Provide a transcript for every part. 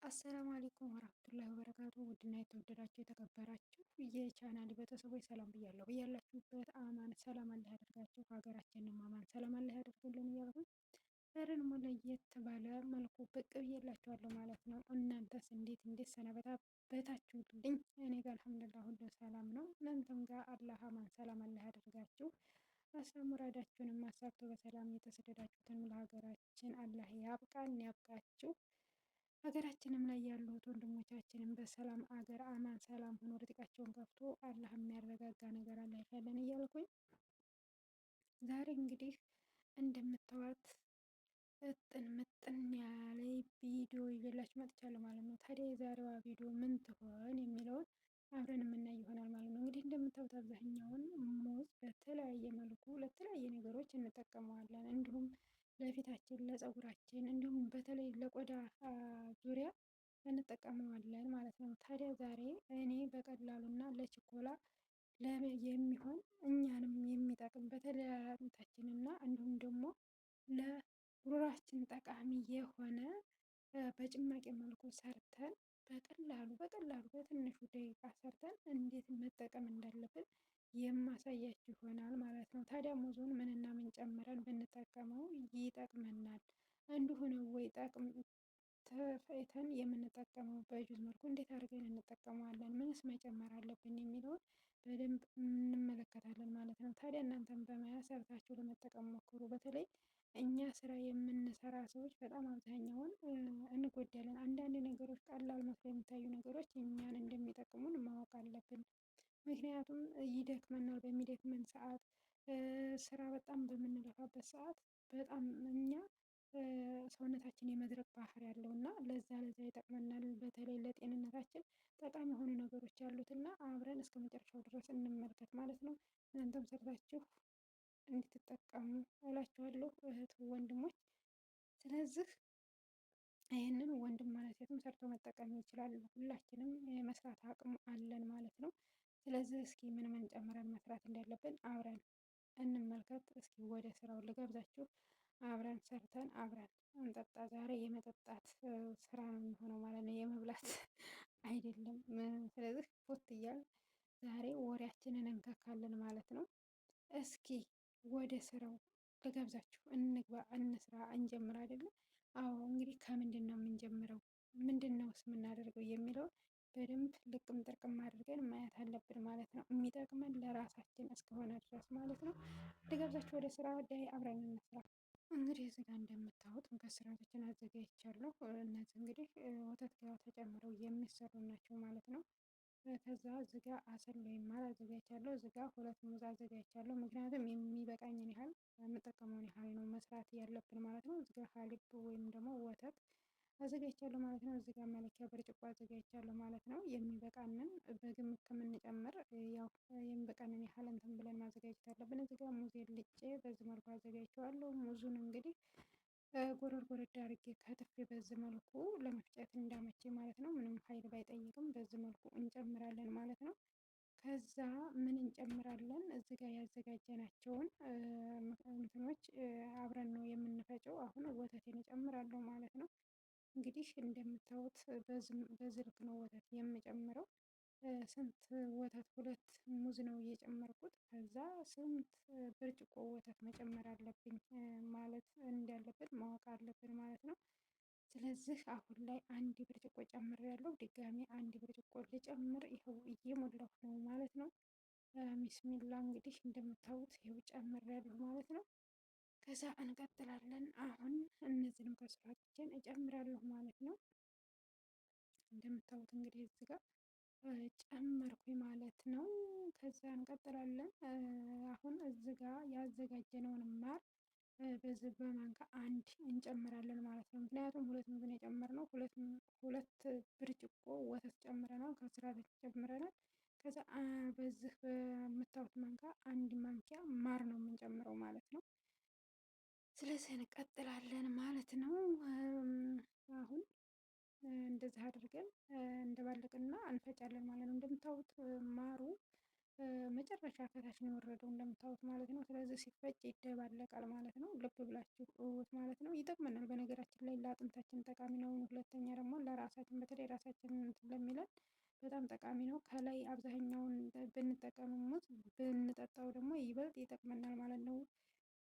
አሰላሙ አለይኩም ወራህመቱላሂ ወበረካቱ። ውድና የተወደዳችሁ የተከበራችሁ የቻናል ቤተሰቦች ሰላም ብያለሁ። ብያላችሁበት አማን ሰላም አላህ ያደርጋችሁ፣ ሀገራችንንም አማን ሰላም አላህ ያደርግልን እያልኩኝ ዛሬ ደግሞ ለየት ባለ መልኩ ብቅ ብዬላችኋለሁ ማለት ነው። እናንተስ እንዴት ሰነበታችሁልኝ? እኔ ጋር አልሐምዱሊላህ ሁሉ ሰላም ነው። እናንተም ጋር አላህ አማን ሰላም አላህ ያደርጋችሁ፣ ሀሳብ ሙራዳችሁንም አሳክቶ በሰላም የተሰደዳችሁትን ለሀገራችን አላህ ያብቃን ያብቃችሁ። ሀገራችንም ላይ ያሉት ወንድሞቻችንም በሰላም አገር አማን ሰላም ሆኖ ርዝቃቸውን ከፍቶ አላህ የሚያረጋጋ ነገር አላህ ይፈለን እያልኩኝ ዛሬ እንግዲህ እንደምታዋት እጥን ምጥን ያለ ቪዲዮ ይዤላችሁ መጥቻለሁ ማለት ነው። ታዲያ የዛሬዋ ቪዲዮ ምን ትሆን የሚለውን አብረን የምናይ ይሆናል ማለት ነው። እንግዲህ እንደምታዩት አብዛኛውን ሙዝ በተለያየ መልኩ ለተለያየ ነገሮች እንጠቀመዋለን። እንዲሁም ለፊታችን፣ ለፀጉራችን እንዲሁም በተለይ ለቆዳ ዙሪያ እንጠቀመዋለን ማለት ነው። ታዲያ ዛሬ እኔ በቀላሉና ለችኮላ የሚሆን እኛንም የሚጠቅም በተለይ አጥንታችንና እንዲሁም ደግሞ ለጉሮሯችን ጠቃሚ የሆነ በጭማቂ መልኩ ሰርተን በቀላሉ በትንሹ ደቂቃ ሰርተን እንዴት መጠቀም እንዳለብን የማሳያችሁ ይሆናል ማለት ነው። ታዲያ ሙዙን ምንና ምን ጨምረን ብንጠቀመው ይጠቅመናል? እንዲሁ ነው ወይ ተፈይተን የምንጠቀመው? በጁስ መልኩ እንዴት አድርገን እንጠቀመዋለን? ምንስ መጨመር አለብን የሚለውን በደንብ እንመለከታለን ማለት ነው። ታዲያ እናንተም በመያዝ ሰርታችሁ ለመጠቀም ሞክሩ። በተለይ እኛ ስራ የምንሰራ ሰዎች በጣም አብዛኛውን እንጎዳለን። አንዳንድ ነገሮች ቀላል መስሎ የሚታዩ ነገሮች እኛን እንደሚጠቅሙን ማወቅ አለብን። ምክንያቱም ይደክመናል። በሚደክመን ሰዓት ስራ በጣም በምንለፋበት ሰዓት በጣም እኛ ሰውነታችን የመድረቅ ባህሪ ያለው እና ለዛ ይጠቅመናል። በተለይ ለጤንነታችን ጠቃሚ የሆኑ ነገሮች ያሉት እና አብረን እስከ መጨረሻው ድረስ እንመልከት ማለት ነው። እናንተም ሰርታችሁ እንድትጠቀሙ እላችኋለሁ እህት ወንድሞች። ስለዚህ ይህንን ወንድም ማለት ሴትም ሰርቶ መጠቀም ይችላል። ሁላችንም የመስራት አቅሙ አለን ማለት ነው። ስለዚህ እስኪ ምን ምን ጨምረን መስራት እንዳለብን አብረን እንመልከት። እስኪ ወደ ስራው ልጋብዛችሁ። አብረን ሰርተን አብረን እንጠጣ። ዛሬ የመጠጣት ስራ ነው የሚሆነው ማለት ነው፣ የመብላት አይደለም። ስለዚህ ፖት እያል ዛሬ ወሬያችንን እንከካለን ማለት ነው። እስኪ ወደ ስራው ልጋብዛችሁ። እንግባ፣ እንስራ፣ እንጀምር አይደለም? አዎ እንግዲህ ከምንድን ነው የምንጀምረው? ምንድን ነውስ የምናደርገው የሚለውን በደንብ ልቅም ጥርቅም አድርገን ማየት አለብን ማለት ነው። የሚጠቅመን ለራሳችን እስከሆነ ድረስ ማለት ነው። ልጋብዛችሁ ወደ ስራ ዳይ አብረን እንስራ። እንግዲህ እዚህ ጋር እንደምታዩት መከስራቶችን አዘጋጅቻለሁ። እነዚህ እንግዲህ ወተት ጋር ተጨምረው የሚሰሩ ናቸው ማለት ነው። ከዛ እዚህ ጋር አሰል ወይም ማር አዘጋጅቻለሁ። እዚህ ጋር ሁለት ሙዝ አዘጋጅቻለሁ። ምክንያቱም የሚበቃኝን ያህል የምጠቀመውን ያህል ነው መስራት ያለብን ማለት ነው። እዚህ ጋር ሀሊብ ወይም ደግሞ ወተት አዘጋጅቻለሁ ማለት ነው። እዚህ ጋር መለኪያ ብርጭቆ አዘጋጅቻለሁ ማለት ነው። የሚበቃንን በግምት ከምንጨምር ያው የሚበቃንን ያህል እንትን ብለን ማዘጋጀት አለብን። እዚህ ጋር ሙዜን ልጬ በዚህ መልኩ አዘጋጅቼዋለሁ። ሙዙን እንግዲህ ጎረድ ጎረድ አድርጌ ከትፌ በዚህ መልኩ ለመፍጨት እንዳመቼ ማለት ነው። ምንም ኃይል ባይጠይቅም በዚህ መልኩ እንጨምራለን ማለት ነው። ከዛ ምን እንጨምራለን? እዚህ ጋር ያዘጋጀናቸውን እንትኖች አብረን ነው የምንፈጨው። አሁን ወተቴን እጨምራለሁ ማለት ነው። እንግዲህ እንደምታዩት በዚህ ልክ ነው ወተት የምጨምረው። ስንት ወተት? ሁለት ሙዝ ነው እየጨመርኩት። ከዛ ስንት ብርጭቆ ወተት መጨመር አለብኝ ማለት እንዳለበት ማወቅ አለብን ማለት ነው። ስለዚህ አሁን ላይ አንድ ብርጭቆ ጨምሬያለሁ። ድጋሚ አንድ ብርጭቆ ልጨምር፣ ይኸው እየሞላሁ ነው ማለት ነው። ቢስሚላ እንግዲህ እንደምታዩት ይኸው ጨምሬያለሁ ማለት ነው። ከዛ እንቀጥላለን። አሁን እነዚህንም ከስራችን እጨምራለሁ ማለት ነው። እንደምታዩት እንግዲህ እዚህ ጋር ጨመርኩኝ ማለት ነው። ከዛ እንቀጥላለን። አሁን እዚህ ጋር ያዘጋጀነውን ማር በዚህ በማንካ አንድ እንጨምራለን ማለት ነው። ምክንያቱም ሁለት ምግብ የጨመርነው ሁለት ብርጭቆ ወተት ጨምረናል፣ ከስራ ጨምረናል። ከዛ በዚህ በምታዩት ማንካ አንድ ማንኪያ ማር ነው የምንጨምረው ማለት ነው። ስለዚህ እንቀጥላለን ማለት ነው። አሁን እንደዚህ አድርገን እንደባለቅና እንፈጫለን ማለት ነው። እንደምታዩት ማሩ መጨረሻ ከታች ነው የወረደው እንደምታዩት ማለት ነው። ስለዚህ ሲፈጭ ይደባለቃል ማለት ነው። ልብ ብላችሁ እውት ማለት ነው። ይጠቅመናል። በነገራችን ላይ ለአጥንታችን ጠቃሚ ነው። ሁለተኛ ደግሞ ለራስ ለራሳችን በተለይ ራሳችንን እንትን ለሚለን በጣም ጠቃሚ ነው። ከላይ አብዛኛውን ብንጠቀመው ሙዝ ብንጠጣው ደግሞ ይበልጥ ይጠቅመናል ማለት ነው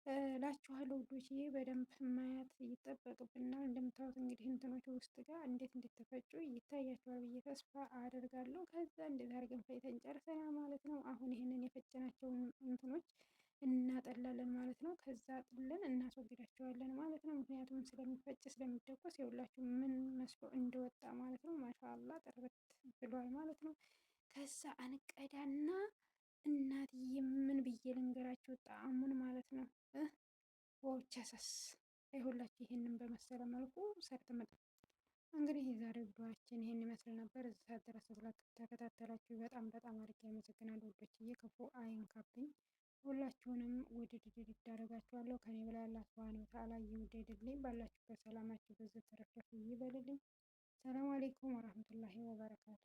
እላችኋለሁ ውዶችዬ። በደንብ ማየት ይጠበቅብናል። እንደምታዩት እንግዲህ እንትኖች ውስጥ ጋር እንዴት እንደተፈጩ ይታያቸዋል ብዬ ተስፋ አደርጋለሁ። ከዛ እንደዚህ አድርገን ፈጭተን ጨርሰናል ማለት ነው። አሁን ይህንን የፈጨናቸውን እንትኖች እናጠላለን ማለት ነው። ከዛ ጥለን እናስወግዳቸዋለን ማለት ነው። ምክንያቱም ስለሚፈጭ ስለሚደቆስ የሁላችሁ ምን መስሎ እንደወጣ ማለት ነው። ማሻአላ ጥርት ብሏል ማለት ነው። ከዛ አንቀዳና እናትዬ ምን ብዬ ልንገራችሁ ጣዕሙን ማለት ነው። ወቸሰስ ይሁላችሁ ይሄንን በመሰለ መልኩ ሰርተን እንግዲህ የዛሬው ቪዲዮአችን ይሄን ይመስል ነበር። እዚህ ሰዓት ድረስ ስለተከታተላችሁ በጣም በጣም አድርጌ አመሰግናለሁ ውዶችዬ። ክፉ አይንካብኝ። ሁላችሁንም ውድድድ ይዳረጋችኋለሁ። ከኔ በላይ አላህ ሱብሃነሁ ወተዓላ ይውደድልኝ። ባላችሁበት ሰላማችሁ በዚህ ተረፍረፍ ይበልልኝ። ሰላም አለይኩም ወራህመቱላሂ ወበረካቱ።